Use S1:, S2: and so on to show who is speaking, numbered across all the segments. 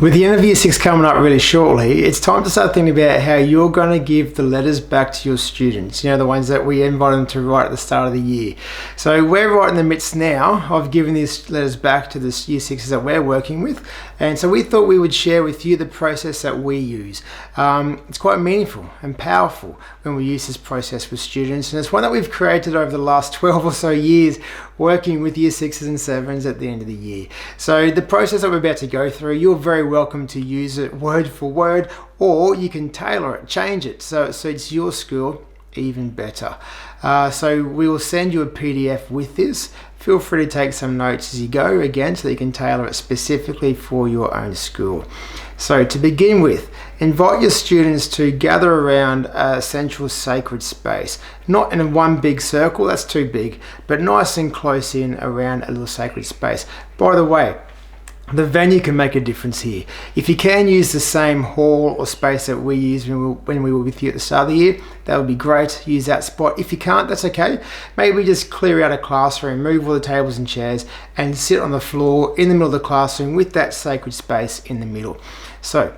S1: With the end of year 6 coming up really shortly, it's time to start thinking about how you're going to give the letters back to your students, you know, the ones that we invite them to write at the start of the year. So we're right in the midst now of giving these letters back to the year 6s that we're working with, and so we thought we would share with you the process that we use. It's quite meaningful and powerful when we use this process with students, and it's one that we've created over the last 12 or so years working with year 6s and 7s at the end of the year. So the process that we're about to go through, you're very welcome to use it word for word, or you can tailor it, change it so it suits your school even better. So we will send you a PDF with this. Feel free to take some notes as you go, again, so that you can tailor it specifically for your own school. So to begin with, invite your students to gather around a central sacred space, not in one big circle, that's too big, but nice and close in around a little sacred space. By the way, the venue can make a difference here. If you can use the same hall or space that we used when we were with you at the start of the year, that would be great. Use that spot. If you can't, that's okay. Maybe just clear out a classroom, move all the tables and chairs, and sit on the floor in the middle of the classroom with that sacred space in the middle. So,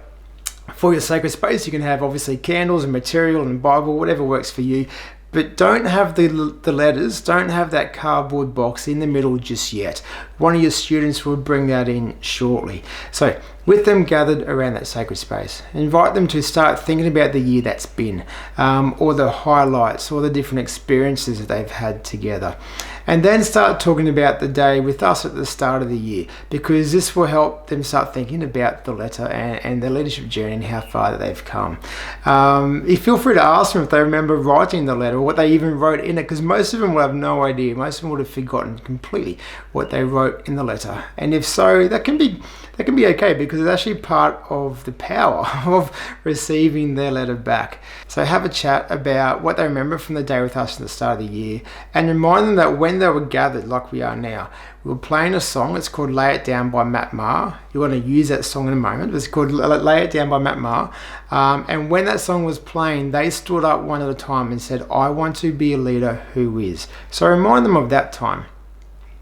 S1: for your sacred space, you can have obviously candles and material and Bible, whatever works for you. But don't have the letters, don't have that cardboard box in the middle just yet. One of your students will bring that in shortly. So with them gathered around that sacred space, invite them to start thinking about the year that's been, or the highlights, or the different experiences that they've had together. And then start talking about the day with us at the start of the year, because this will help them start thinking about the letter and their leadership journey and how far that they've come. You feel free to ask them if they remember writing the letter or what they even wrote in it, because most of them will have no idea. Most of them would have forgotten completely what they wrote in the letter. And if so, that can be okay, because it's actually part of the power of receiving their letter back. So have a chat about what they remember from the day with us at the start of the year, and remind them that when they were gathered like we are now, we were playing a song. It's called Lay It Down by Matt Maher. You're going to use that song in a moment. It's called Lay It Down by Matt Maher. And when that song was playing, they stood up one at a time and said, I want to be a leader who is. So remind them of that time.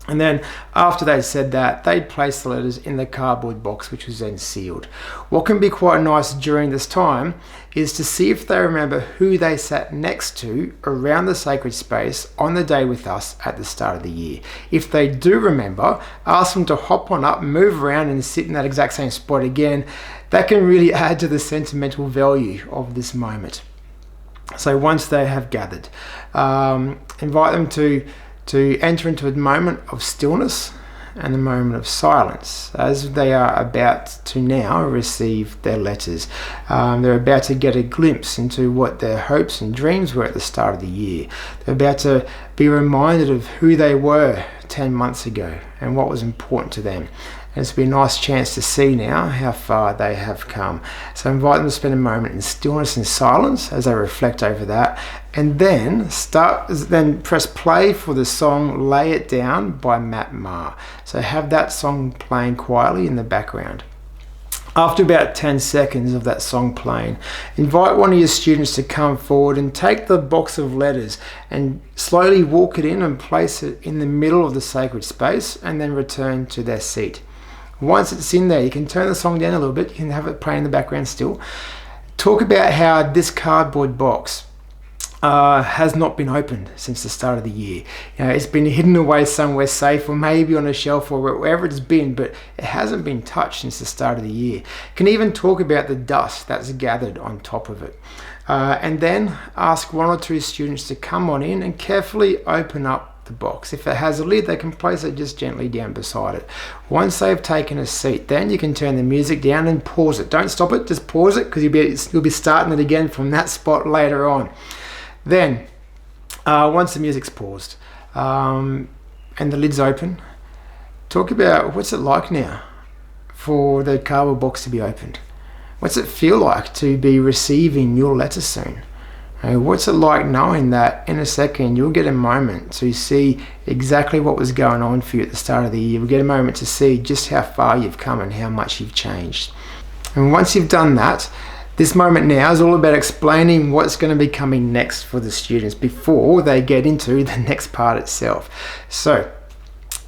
S1: And then after they said that, they placed the letters in the cardboard box, which was then sealed. What can be quite nice during this time is to see if they remember who they sat next to around the sacred space on the day with us at the start of the year. If they do remember, ask them to hop on up, move around and sit in that exact same spot again. That can really add to the sentimental value of this moment. So once they have gathered, invite them to enter into a moment of stillness and a moment of silence as they are about to now receive their letters. They're about to get a glimpse into what their hopes and dreams were at the start of the year. They're about to be reminded of who they were 10 months ago and what was important to them. And it's been a nice chance to see now how far they have come. So invite them to spend a moment in stillness and silence as they reflect over that, and then press play for the song Lay It Down by Matt Maher. So have that song playing quietly in the background. After about 10 seconds of that song playing, invite one of your students to come forward and take the box of letters and slowly walk it in and place it in the middle of the sacred space, and then return to their seat. Once it's in there, you can turn the song down a little bit. You can have it playing in the background still. Talk about how this cardboard box has not been opened since the start of the year. You know, it's been hidden away somewhere safe, or maybe on a shelf, or wherever it's been, but it hasn't been touched since the start of the year. You can even talk about the dust that's gathered on top of it. And then ask one or two students to come on in and carefully open up the box. If it has a lid, they can place it just gently down beside it. Once they've taken a seat, then you can turn the music down and pause it. Don't stop it, just pause it, because you'll be starting it again from that spot later on. Then, once the music's paused and the lid's open, talk about what's it like now for the cardboard box to be opened. What's it feel like to be receiving your letter soon? What's it like knowing that in a second you'll get a moment to see exactly what was going on for you at the start of the year? You'll get a moment to see just how far you've come and how much you've changed. And once you've done that, this moment now is all about explaining what's going to be coming next for the students before they get into the next part itself. So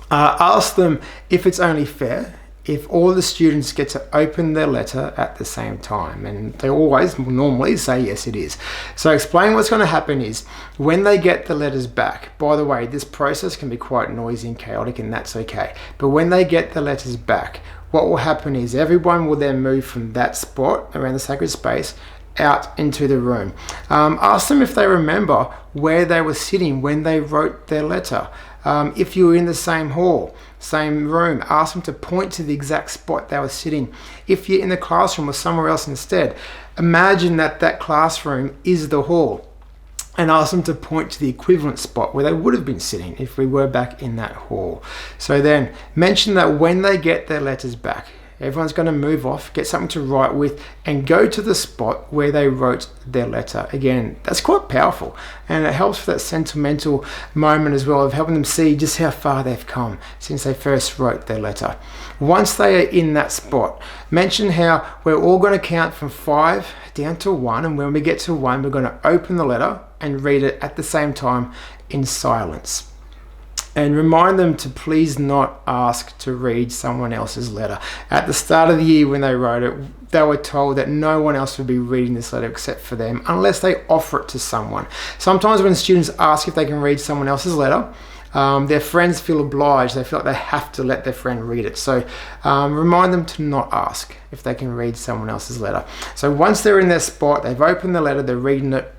S1: ask them if it's only fair if all the students get to open their letter at the same time? And they always normally say yes, it is. So explain what's going to happen is when they get the letters back, by the way, this process can be quite noisy and chaotic, and that's okay. But when they get the letters back, what will happen is everyone will then move from that spot around the sacred space out into the room. Ask them if they remember where they were sitting when they wrote their letter. If you were in the same hall, same room, ask them to point to the exact spot they were sitting. If you're in the classroom or somewhere else instead, imagine that that classroom is the hall, and ask them to point to the equivalent spot where they would have been sitting if we were back in that hall. So then mention that when they get their letters back, everyone's going to move off, get something to write with, and go to the spot where they wrote their letter. Again, that's quite powerful, and it helps for that sentimental moment as well of helping them see just how far they've come since they first wrote their letter. Once they are in that spot, mention how we're all going to count from 5 down to 1, and when we get to 1, we're going to open the letter and read it at the same time in silence. And remind them to please not ask to read someone else's letter. At the start of the year when they wrote it, they were told that no one else would be reading this letter except for them unless they offer it to someone. Sometimes when students ask if they can read someone else's letter, their friends feel obliged. They feel like they have to let their friend read it. So remind them to not ask if they can read someone else's letter. So once they're in their spot, they've opened the letter, they're reading it,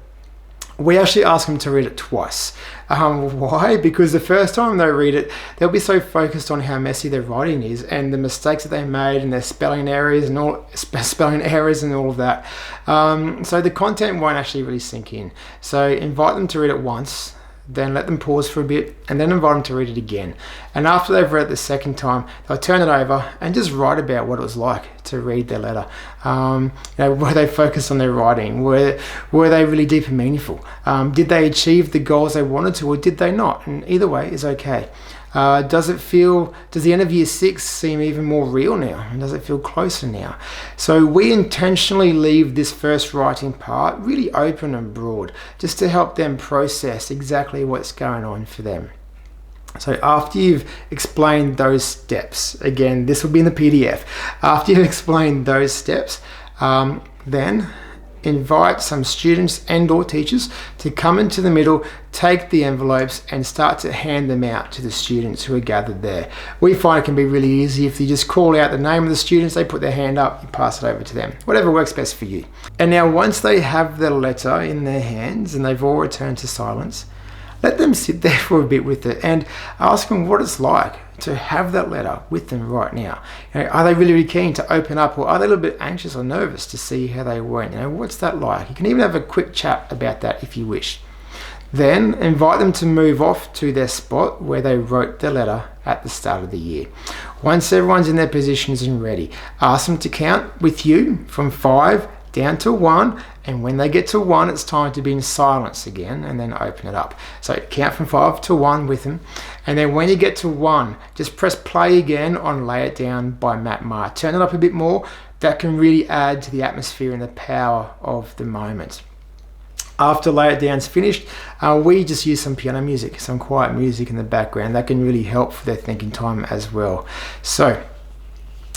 S1: we actually ask them to read it twice. Why? Because the first time they read it, they'll be so focused on how messy their writing is and the mistakes that they made and their spelling errors and all of that. So the content won't actually really sink in. So invite them to read it once, then let them pause for a bit, and then invite them to read it again. And after they've read it the second time, they'll turn it over and just write about what it was like to read their letter. Were they focused on their writing? Were they really deep and meaningful? Did they achieve the goals they wanted to, or did they not? And either way is okay. Does the end of year 6 seem even more real now? And does it feel closer now? So we intentionally leave this first writing part really open and broad, just to help them process exactly what's going on for them. So after you've explained those steps, again, this will be in the PDF. After you've explained those steps, then invite some students and or teachers to come into the middle, take the envelopes and start to hand them out to the students who are gathered there. We find it can be really easy if you just call out the name of the students, they put their hand up, you pass it over to them. Whatever works best for you. And now once they have the letter in their hands and they've all returned to silence, let them sit there for a bit with it and ask them what it's like to have that letter with them right now. Are they really, really keen to open up, or are they a little bit anxious or nervous to see how they went? What's that like? You can even have a quick chat about that if you wish. Then invite them to move off to their spot where they wrote their letter at the start of the year. Once everyone's in their positions and ready, ask them to count with you from 5 down to 1, and when they get to 1, it's time to be in silence again, and then open it up. So count from 5 to 1 with them, and then when you get to 1, just press play again on Lay It Down by Matt Maher. Turn it up a bit more. That can really add to the atmosphere and the power of the moment. After Lay It Down's finished, we just use some piano music, some quiet music in the background. That can really help for their thinking time as well. So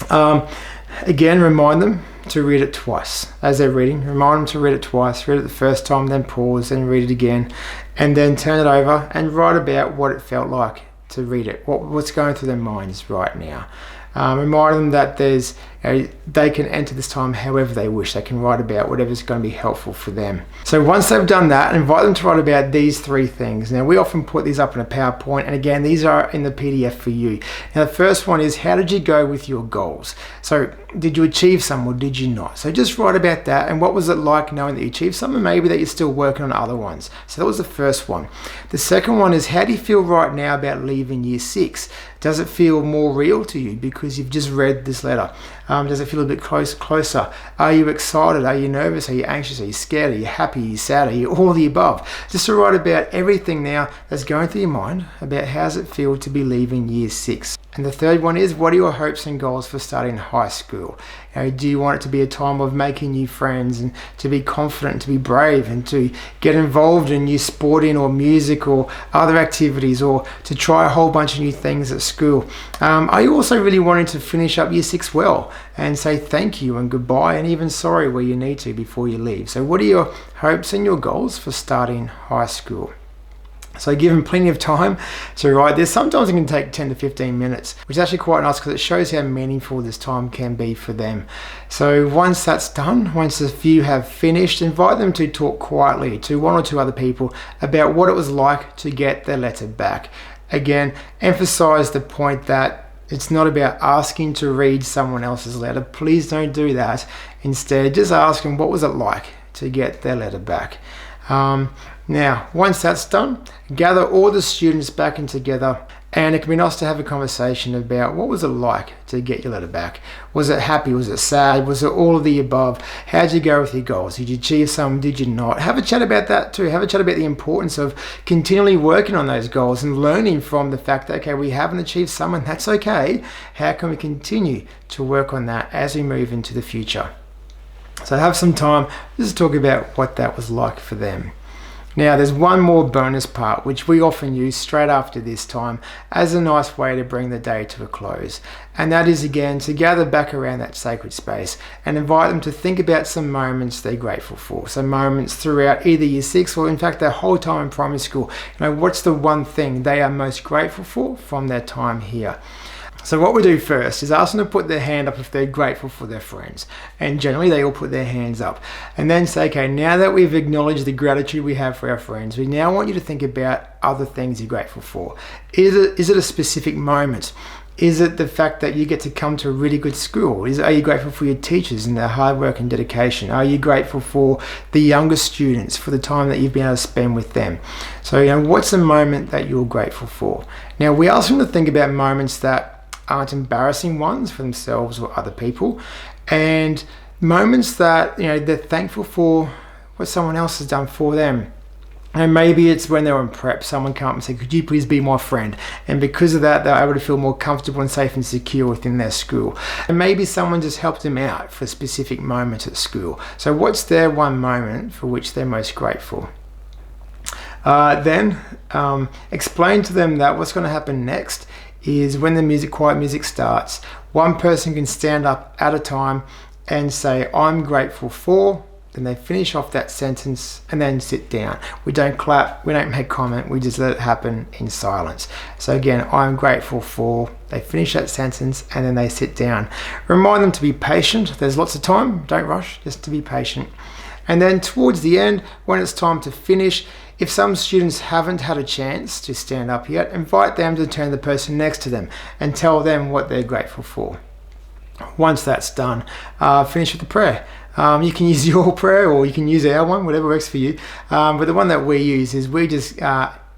S1: again, remind them to read it twice as they're reading. Remind them to read it twice. Read it the first time, then pause, then read it again, and then turn it over and write about what it felt like to read it. What's going through their minds right now. Remind them that they can enter this time however they wish. They can write about whatever's going to be helpful for them. So once they've done that, invite them to write about these 3 things. Now we often put these up in a PowerPoint, and again, these are in the PDF for you. Now the first one is, how did you go with your goals? So did you achieve some or did you not? So just write about that, and what was it like knowing that you achieved some and maybe that you're still working on other ones. So that was the first one. The second one is, how do you feel right now about leaving year 6? Does it feel more real to you because you've just read this letter? Does it feel a bit closer? Are you excited? Are you nervous? Are you anxious? Are you scared? Are you happy? Are you sad? Are you all of the above? Just to write about everything now that's going through your mind about how does it feel to be leaving year 6. And the third one is, what are your hopes and goals for starting high school? Do you want it to be a time of making new friends and to be confident, to be brave, and to get involved in new sporting or music or other activities, or to try a whole bunch of new things at school? Are you also really wanting to finish up year 6 well and say thank you and goodbye and even sorry where you need to before you leave? So what are your hopes and your goals for starting high school? So give them plenty of time to write this. Sometimes it can take 10 to 15 minutes, which is actually quite nice because it shows how meaningful this time can be for them. So once that's done, once a few have finished, invite them to talk quietly to one or two other people about what it was like to get their letter back. Again, emphasize the point that it's not about asking to read someone else's letter. Please don't do that. Instead, just ask them what was it like to get their letter back. Now, once that's done, gather all the students back in together, and it can be nice to have a conversation about what was it like to get your letter back. Was it happy? Was it sad? Was it all of the above? How did you go with your goals? Did you achieve some? Did you not? Have a chat about that too. Have a chat about the importance of continually working on those goals and learning from the fact that, okay, we haven't achieved some, and that's okay. How can we continue to work on that as we move into the future? So have some time just to talk about what that was like for them. Now, there's one more bonus part which we often use straight after this time as a nice way to bring the day to a close, and that is again to gather back around that sacred space and invite them to think about some moments they're grateful for, some moments throughout either year 6 or in fact their whole time in primary school. What's the one thing they are most grateful for from their time here? So what we do first is ask them to put their hand up if they're grateful for their friends. And generally they all put their hands up. And then say, okay, now that we've acknowledged the gratitude we have for our friends, we now want you to think about other things you're grateful for. Is it a specific moment? Is it the fact that you get to come to a really good school? Are you grateful for your teachers and their hard work and dedication? Are you grateful for the younger students, for the time that you've been able to spend with them? So, what's a moment that you're grateful for? Now, we ask them to think about moments that aren't embarrassing ones for themselves or other people, and moments that they're thankful for what someone else has done for them. And maybe it's when they're in prep, someone come up and say, could you please be my friend? And because of that, they're able to feel more comfortable and safe and secure within their school. And maybe someone just helped them out for a specific moment at school. So what's their one moment for which they're most grateful? Then explain to them that what's going to happen next is when the quiet music starts, one person can stand up at a time and say, I'm grateful for, then they finish off that sentence and then sit down. We don't clap, we don't make comment, we just let it happen in silence. So again, I'm grateful for, they finish that sentence and then they sit down. Remind them to be patient. There's lots of time, don't rush, just to be patient. And then towards the end, when it's time to finish, if some students haven't had a chance to stand up yet, invite them to turn to the person next to them and tell them what they're grateful for. Once that's done, finish with a prayer. You can use your prayer or you can use our one, whatever works for you. But the one that we use is we just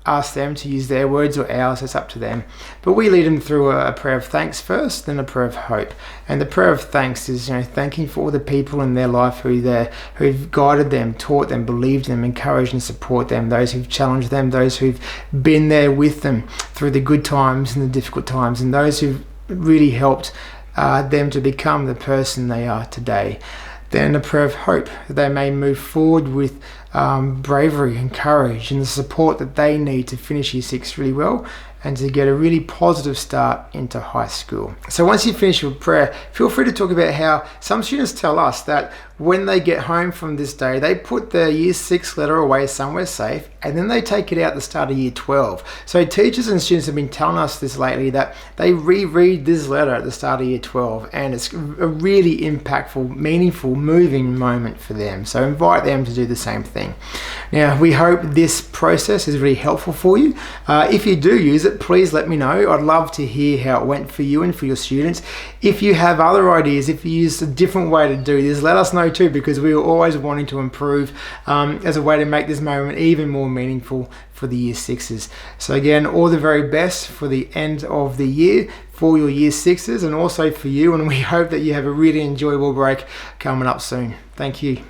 S1: ask them to use their words or ours, it's up to them. But we lead them through a prayer of thanks first, then a prayer of hope. And the prayer of thanks is, thanking for all the people in their life who've guided them, taught them, believed them, encouraged and support them, those who've challenged them, those who've been there with them through the good times and the difficult times, and those who've really helped them to become the person they are today. Then a prayer of hope, that they may move forward with bravery and courage and the support that they need to finish year 6 really well and to get a really positive start into high school. So once you finish your prayer, feel free to talk about how some students tell us that when they get home from this day, they put their year 6 letter away somewhere safe and then they take it out at the start of year 12. So teachers and students have been telling us this lately, that they reread this letter at the start of year 12 and it's a really impactful, meaningful, moving moment for them. So invite them to do the same thing. Now, we hope this process is really helpful for you. If you do use it, please let me know. I'd love to hear how it went for you and for your students. If you have other ideas, if you use a different way to do this, let us know too, because we are always wanting to improve as a way to make this moment even more meaningful for the year 6s. So again, all the very best for the end of the year for your year 6s and also for you, and we hope that you have a really enjoyable break coming up soon. Thank you.